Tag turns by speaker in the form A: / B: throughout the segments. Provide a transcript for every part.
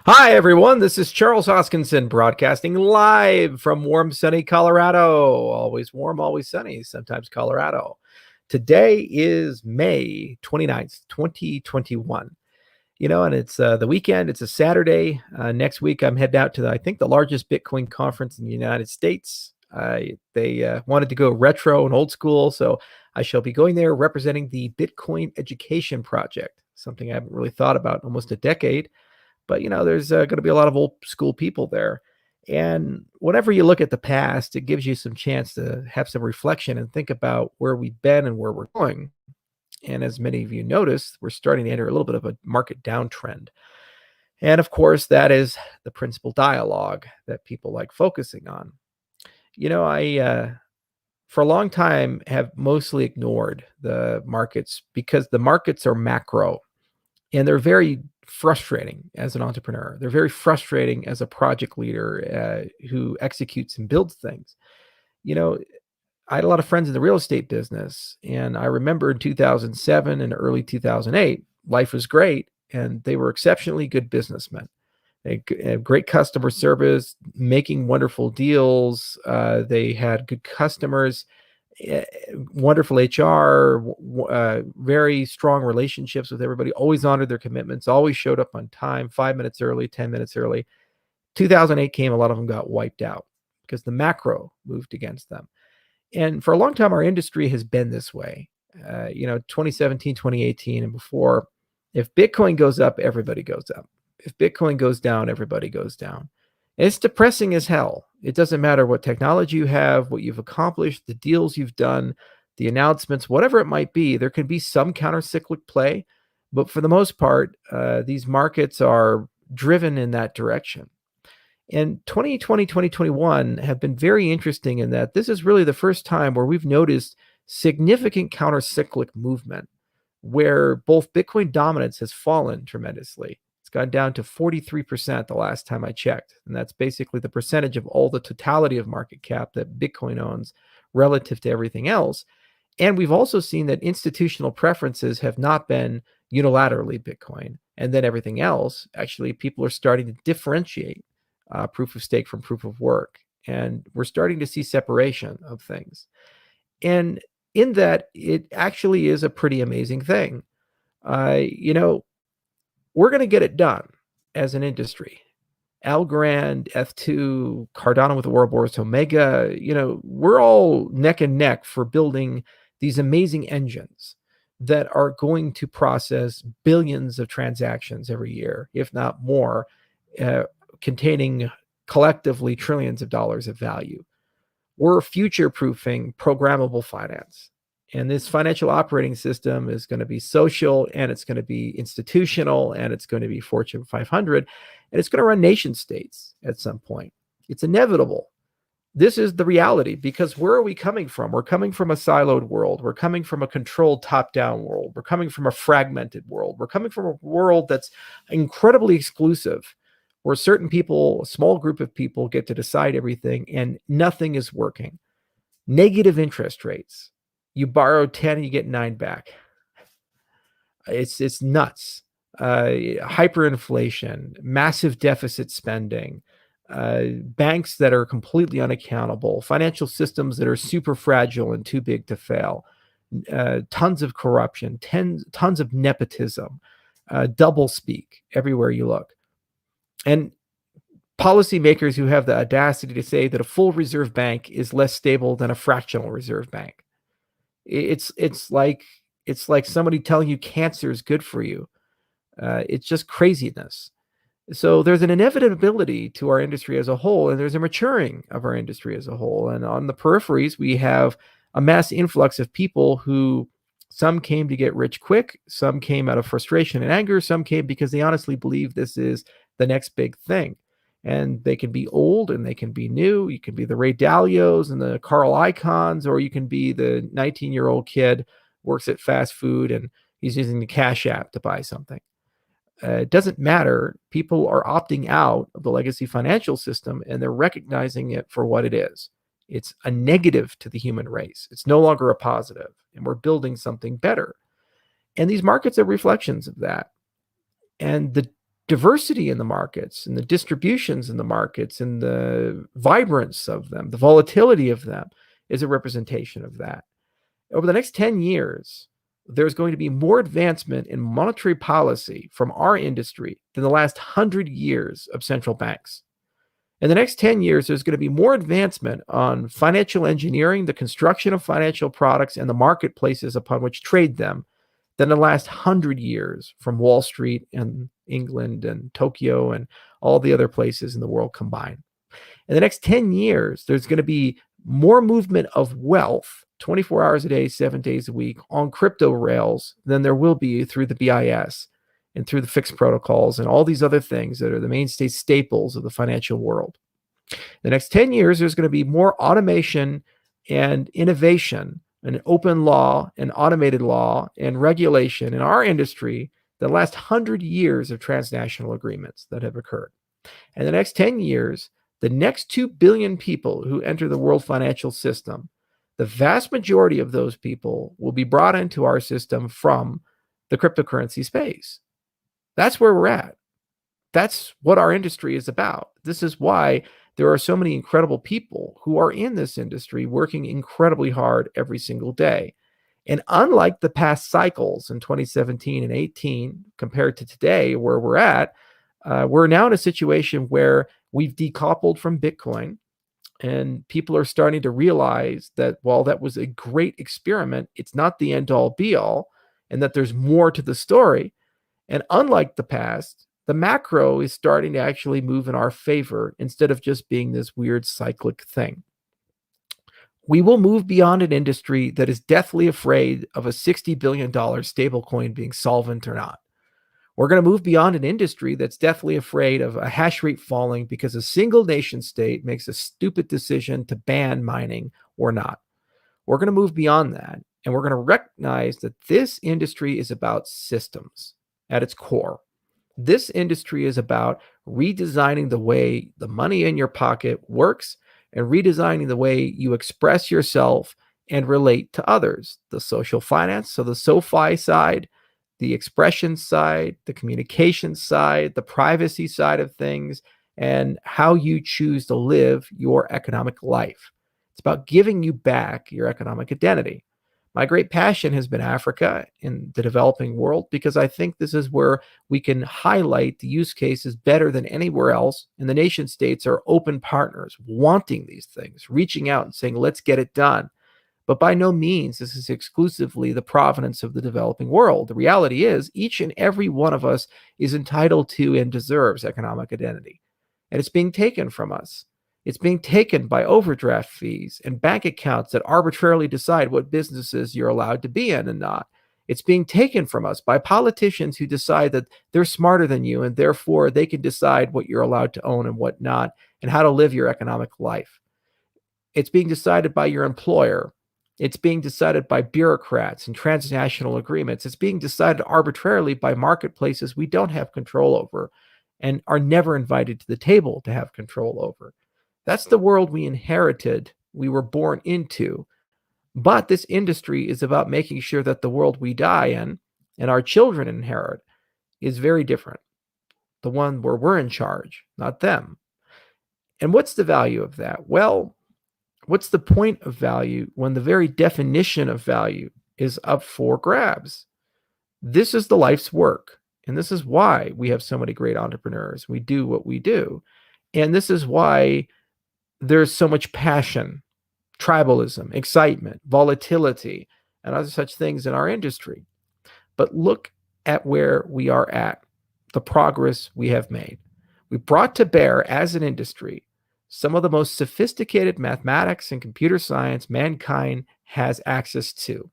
A: Hi, everyone. This is Charles Hoskinson broadcasting live from warm, sunny Colorado. Always warm, always sunny, sometimes Colorado. Today is May 29th, 2021. And it's the weekend. It's a Saturday. Next week, I'm heading out to, I think, the largest Bitcoin conference in the United States. They wanted to go retro and old school, so I shall be going there representing the Bitcoin Education Project, something I haven't really thought about in almost a decade. But there's going to be a lot of old school people there. And whenever you look at the past, it gives you some chance to have some reflection and think about where we've been and where we're going. And as many of you noticed, we're starting to enter a little bit of a market downtrend. And of course, that is the principal dialogue that people like focusing on. I for a long time have mostly ignored the markets because the markets are macro and they're very frustrating as an entrepreneur. They're very frustrating as a project leader who executes and builds things. You know, I had a lot of friends in the real estate business, and I remember in 2007 and early 2008, life was great, and they were exceptionally good businessmen. They had great customer service, making wonderful deals. They had good customers, eh, wonderful HR, very strong relationships with everybody, always honored their commitments, always showed up on time, 5 minutes early, 10 minutes early. 2008 came, a lot of them got wiped out because the macro moved against them. And for a long time, our industry has been this way. 2017, 2018, and before, if Bitcoin goes up, everybody goes up. If Bitcoin goes down, everybody goes down. And it's depressing as hell. It doesn't matter what technology you have, what you've accomplished, the deals you've done, the announcements, whatever it might be. There can be some countercyclic play, but for the most part, these markets are driven in that direction. And 2020, 2021 have been very interesting in that this is really the first time where we've noticed significant countercyclic movement where both Bitcoin dominance has fallen tremendously. It's gone down to 43% the last time I checked. And that's basically the percentage of all the totality of market cap that Bitcoin owns relative to everything else. And we've also seen that institutional preferences have not been unilaterally Bitcoin. And then everything else, actually, people are starting to differentiate proof of stake from proof of work. And we're starting to see separation of things. And in that, it actually is a pretty amazing thing. We're going to get it done as an industry. Algorand, F2, Cardano with Ouroboros Omega, we're all neck and neck for building these amazing engines that are going to process billions of transactions every year, if not more, containing collectively trillions of dollars of value. We're future-proofing programmable finance. And this financial operating system is going to be social, and it's going to be institutional, and it's going to be Fortune 500, and it's going to run nation states at some point. It's inevitable. This is the reality, because where are we coming from? We're coming from a siloed world. We're coming from a controlled top-down world. We're coming from a fragmented world. We're coming from a world that's incredibly exclusive, where certain people, a small group of people, get to decide everything, and nothing is working. Negative interest rates. You borrow 10 and you get 9 back. It's nuts. Hyperinflation, massive deficit spending, banks that are completely unaccountable, financial systems that are super fragile and too big to fail, tons of corruption, tons of nepotism, double speak everywhere you look. And policymakers who have the audacity to say that a full reserve bank is less stable than a fractional reserve bank. It's like somebody telling you cancer is good for you. It's just craziness. So there's an inevitability to our industry as a whole, and there's a maturing of our industry as a whole. And on the peripheries, we have a mass influx of people who, some came to get rich quick, some came out of frustration and anger, some came because they honestly believe this is the next big thing. And they can be old and they can be new. You can be the Ray Dalios and the Carl Icahns, or you can be the 19-year-old kid works at fast food and he's using the Cash App to buy something. It doesn't matter. People are opting out of the legacy financial system, and they're recognizing it for what it is. It's a negative to the human race. It's no longer a positive, and we're building something better. And these markets are reflections of that. And the diversity in the markets and the distributions in the markets and the vibrance of them, the volatility of them is a representation of that. Over the next 10 years, there's going to be more advancement in monetary policy from our industry than the last 100 years of central banks. In the next 10 years, there's going to be more advancement on financial engineering, the construction of financial products, and the marketplaces upon which trade them than the last 100 years from Wall Street and England and Tokyo and all the other places in the world combined. In the next 10 years, there's going to be more movement of wealth 24 hours a day, 7 days a week on crypto rails than there will be through the BIS and through the fixed protocols and all these other things that are the mainstay staples of the financial world. The next 10 years, there's going to be more automation and innovation and open law and automated law and regulation in our industry than the last 100 years of transnational agreements that have occurred. In the next 10 years, the next 2 billion people who enter the world financial system, the vast majority of those people will be brought into our system from the cryptocurrency space. That's where we're at. That's what our industry is about. This is why there are so many incredible people who are in this industry working incredibly hard every single day. And unlike the past cycles in 2017 and 18, compared to today, where we're at, we're now in a situation where we've decoupled from Bitcoin, and people are starting to realize that while that was a great experiment, it's not the end all be all, and that there's more to the story. And unlike the past, the macro is starting to actually move in our favor instead of just being this weird cyclic thing. We will move beyond an industry that is deathly afraid of a $60 billion stablecoin being solvent or not. We're going to move beyond an industry that's deathly afraid of a hash rate falling because a single nation state makes a stupid decision to ban mining or not. We're going to move beyond that, and we're going to recognize that this industry is about systems at its core. This industry is about redesigning the way the money in your pocket works and redesigning the way you express yourself and relate to others. The social finance, so the SoFi side, the expression side, the communication side, the privacy side of things, and how you choose to live your economic life. It's about giving you back your economic identity. My great passion has been Africa in the developing world because I think this is where we can highlight the use cases better than anywhere else. And the nation states are open partners, wanting these things, reaching out and saying, let's get it done. But by no means this is exclusively the provenance of the developing world. The reality is each and every one of us is entitled to and deserves economic identity. And it's being taken from us. It's being taken by overdraft fees and bank accounts that arbitrarily decide what businesses you're allowed to be in and not. It's being taken from us by politicians who decide that they're smarter than you and therefore they can decide what you're allowed to own and what not and how to live your economic life. It's being decided by your employer. It's being decided by bureaucrats and transnational agreements. It's being decided arbitrarily by marketplaces we don't have control over and are never invited to the table to have control over. That's the world we inherited, we were born into. But this industry is about making sure that the world we die in and our children inherit is very different. The one where we're in charge, not them. And what's the value of that? Well, what's the point of value when the very definition of value is up for grabs? This is the life's work. And this is why we have so many great entrepreneurs. We do what we do. And this is why there's so much passion, tribalism, excitement, volatility, and other such things in our industry. But look at where we are at, the progress we have made. We brought to bear as an industry some of the most sophisticated mathematics and computer science mankind has access to.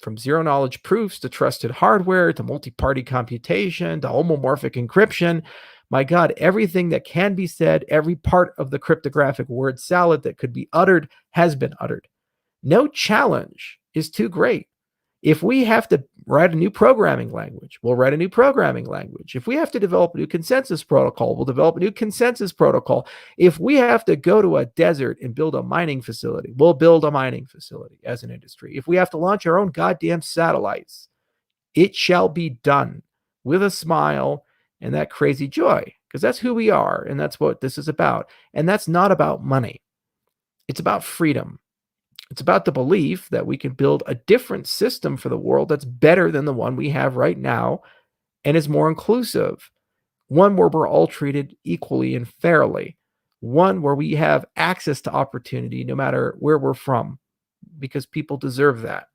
A: From zero-knowledge proofs to trusted hardware to multi-party computation to homomorphic encryption. My God, everything that can be said, every part of the cryptographic word salad that could be uttered has been uttered. No challenge is too great. If we have to write a new programming language, we'll write a new programming language. If we have to develop a new consensus protocol, we'll develop a new consensus protocol. If we have to go to a desert and build a mining facility, we'll build a mining facility as an industry. If we have to launch our own goddamn satellites, it shall be done with a smile and that crazy joy, because that's who we are, and that's what this is about. And that's not about money. It's about freedom. It's about the belief that we can build a different system for the world that's better than the one we have right now and is more inclusive, one where we're all treated equally and fairly, one where we have access to opportunity no matter where we're from, because people deserve that.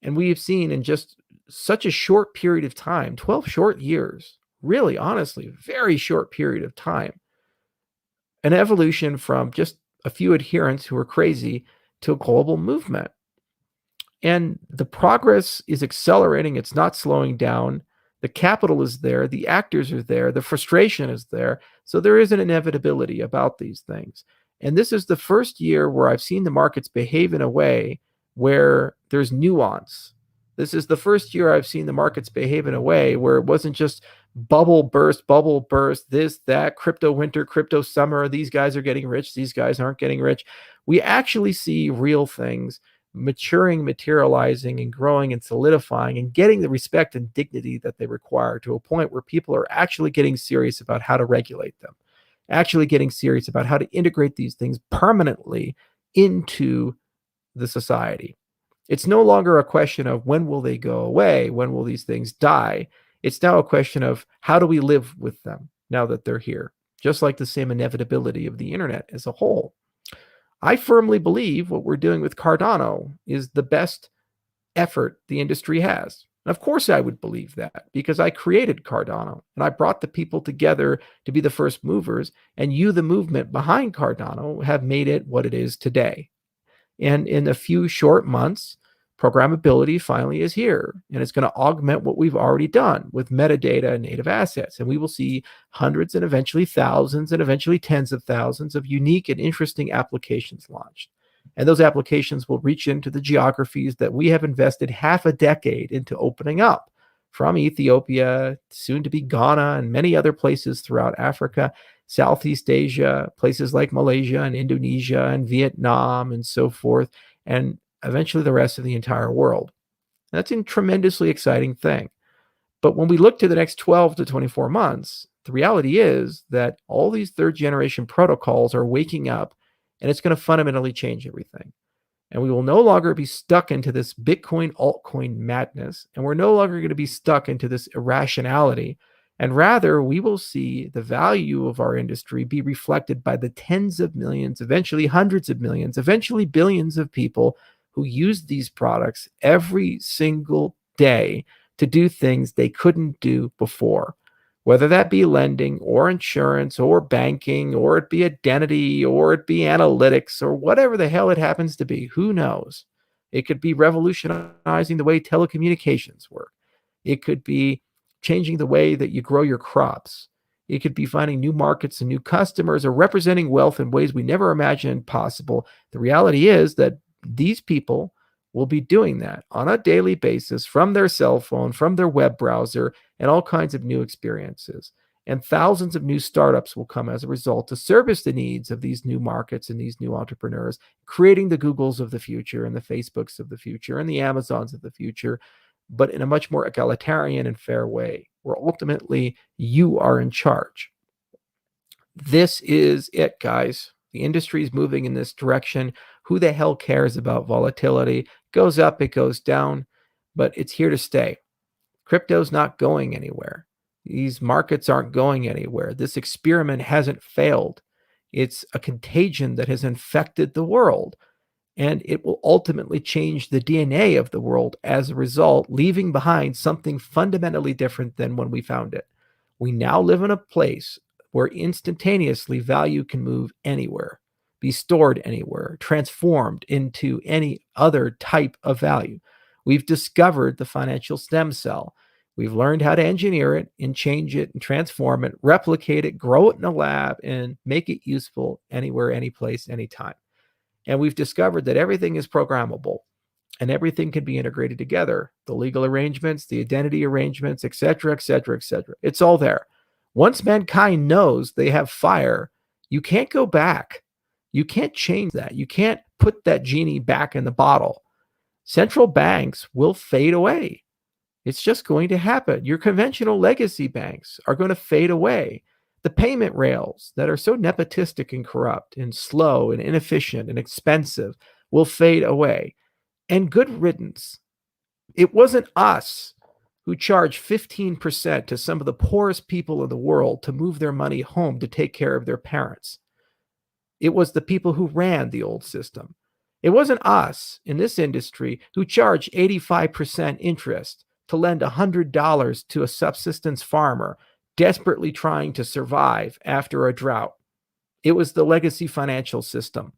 A: And we have seen in just such a short period of time, 12 short years, really, honestly, very short period of time, an evolution from just a few adherents who are crazy to a global movement. And the progress is accelerating. It's not slowing down. The capital is there. The actors are there. The frustration is there. So there is an inevitability about these things. And this is the first year where I've seen the markets behave in a way where there's nuance. This is the first year I've seen the markets behave in a way where it wasn't just bubble burst, this, that, crypto winter, crypto summer. These guys are getting rich. These guys aren't getting rich. We actually see real things maturing, materializing, and growing and solidifying and getting the respect and dignity that they require, to a point where people are actually getting serious about how to regulate them, actually getting serious about how to integrate these things permanently into the society. It's no longer a question of when will they go away, when will these things die. It's now a question of how do we live with them now that they're here, just like the same inevitability of the internet as a whole. I firmly believe what we're doing with Cardano is the best effort the industry has. And of course I would believe that, because I created Cardano and I brought the people together to be the first movers, and you, the movement behind Cardano, have made it what it is today. And in a few short months, programmability finally is here, and it's going to augment what we've already done with metadata and native assets. And we will see hundreds and eventually thousands and eventually tens of thousands of unique and interesting applications launched. And those applications will reach into the geographies that we have invested half a decade into opening up, from Ethiopia, soon to be Ghana, and many other places throughout Africa, Southeast Asia, places like Malaysia and Indonesia and Vietnam and so forth, and eventually the rest of the entire world. That's a tremendously exciting thing. But when we look to the next 12 to 24 months, the reality is that all these third generation protocols are waking up, and it's going to fundamentally change everything. And we will no longer be stuck into this Bitcoin altcoin madness, and we're no longer going to be stuck into this irrationality. And rather, we will see the value of our industry be reflected by the tens of millions, eventually hundreds of millions, eventually billions of people who use these products every single day to do things they couldn't do before, whether that be lending or insurance or banking, or it be identity, or it be analytics, or whatever the hell it happens to be. Who knows? It could be revolutionizing the way telecommunications work. It could be changing the way that you grow your crops. It could be finding new markets and new customers, or representing wealth in ways we never imagined possible. The reality is that these people will be doing that on a daily basis from their cell phone, from their web browser, and all kinds of new experiences. And thousands of new startups will come as a result to service the needs of these new markets and these new entrepreneurs, creating the Googles of the future and the Facebooks of the future and the Amazons of the future, but in a much more egalitarian and fair way, where ultimately you are in charge. This is it, guys. The industry is moving in this direction. Who the hell cares about volatility? It goes up, it goes down, but it's here to stay. Crypto's not going anywhere. These markets aren't going anywhere. This experiment hasn't failed. It's a contagion that has infected the world, and it will ultimately change the DNA of the world as a result, leaving behind something fundamentally different than when we found it. We now live in a place where instantaneously value can move anywhere, be stored anywhere, transformed into any other type of value. We've discovered the financial stem cell. We've learned how to engineer it and change it and transform it, replicate it, grow it in a lab, and make it useful anywhere, any place, anytime. And we've discovered that everything is programmable and everything can be integrated together. The legal arrangements, the identity arrangements, et cetera, et cetera, et cetera. It's all there. Once mankind knows they have fire, you can't go back. You can't change that. You can't put that genie back in the bottle. Central banks will fade away. It's just going to happen. Your conventional legacy banks are going to fade away. The payment rails that are so nepotistic and corrupt and slow and inefficient and expensive will fade away. And good riddance. It wasn't us who charged 15% to some of the poorest people in the world to move their money home to take care of their parents. It was the people who ran the old system. It wasn't us in this industry who charged 85% interest to lend $100 to a subsistence farmer desperately trying to survive after a drought. It was the legacy financial system.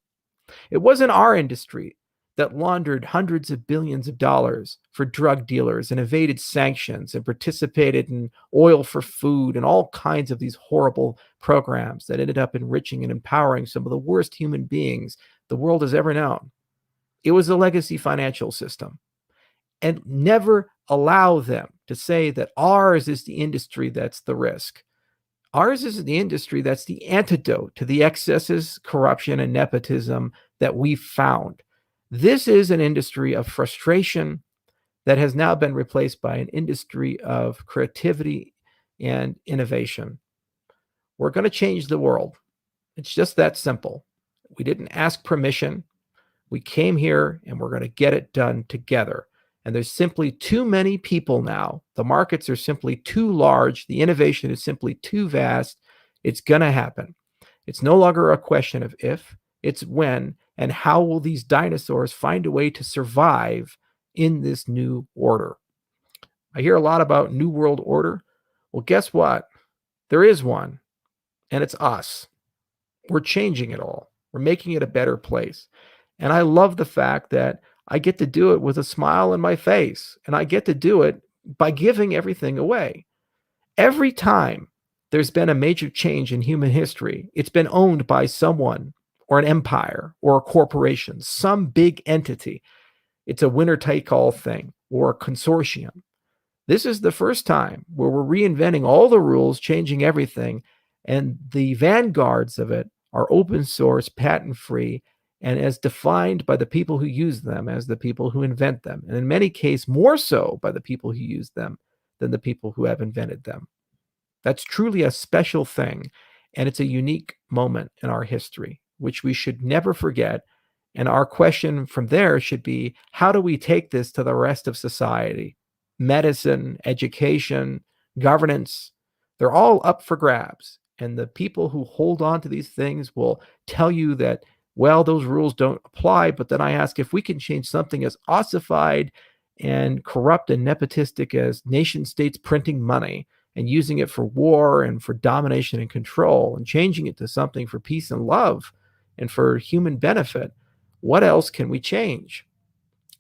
A: It wasn't our industry that laundered hundreds of billions of dollars for drug dealers and evaded sanctions and participated in oil for food and all kinds of these horrible programs that ended up enriching and empowering some of the worst human beings the world has ever known. It was the legacy financial system. And never allow them to say that ours is the industry that's the risk. Ours is the industry that's the antidote to the excesses, corruption, and nepotism that we've found. This is an industry of frustration that has now been replaced by an industry of creativity and innovation. We're going to change the world. It's just that simple. We didn't ask permission. We came here and we're going to get it done together. And there's simply too many people now. The markets are simply too large. The innovation is simply too vast. It's going to happen. It's no longer a question of if, it's when, and how will these dinosaurs find a way to survive in this new order. I hear a lot about New World Order. Well, guess what? There is one, and it's us. We're changing it all. We're making it a better place. And I love the fact that I get to do it with a smile on my face, and I get to do it by giving everything away. Every time there's been a major change in human history, it's been owned by someone or an empire or a corporation, some big entity. It's a winner-take-all thing or a consortium. This is the first time where we're reinventing all the rules, changing everything, and the vanguards of it are open source, patent-free, and as defined by the people who use them as the people who invent them, and in many cases more so by the people who use them than the people who have invented them. That's truly a special thing, and it's a unique moment in our history, which we should never forget. And our question from there should be, how do we take this to the rest of society? Medicine, education, governance, they're all up for grabs. And the people who hold on to these things will tell you that, well, those rules don't apply. But then I ask, if we can change something as ossified and corrupt and nepotistic as nation states printing money and using it for war and for domination and control and changing it to something for peace and love and for human benefit, what else can we change?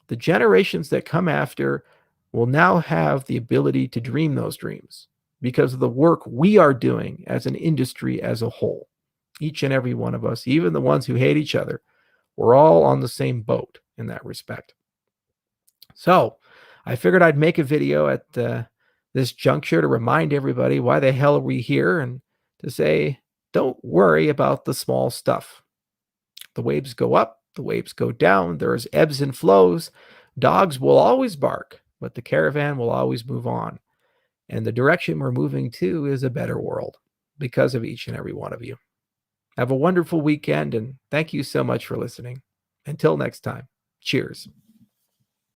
A: The generations that come after will now have the ability to dream those dreams because of the work we are doing as an industry as a whole. Each and every one of us, even the ones who hate each other, we're all on the same boat in that respect. So I figured I'd make a video at this juncture to remind everybody why the hell are we here, and to say, don't worry about the small stuff. The waves go up, the waves go down, there's ebbs and flows. Dogs will always bark, but the caravan will always move on. And the direction we're moving to is a better world because of each and every one of you. Have a wonderful weekend, and thank you so much for listening. Until next time, cheers.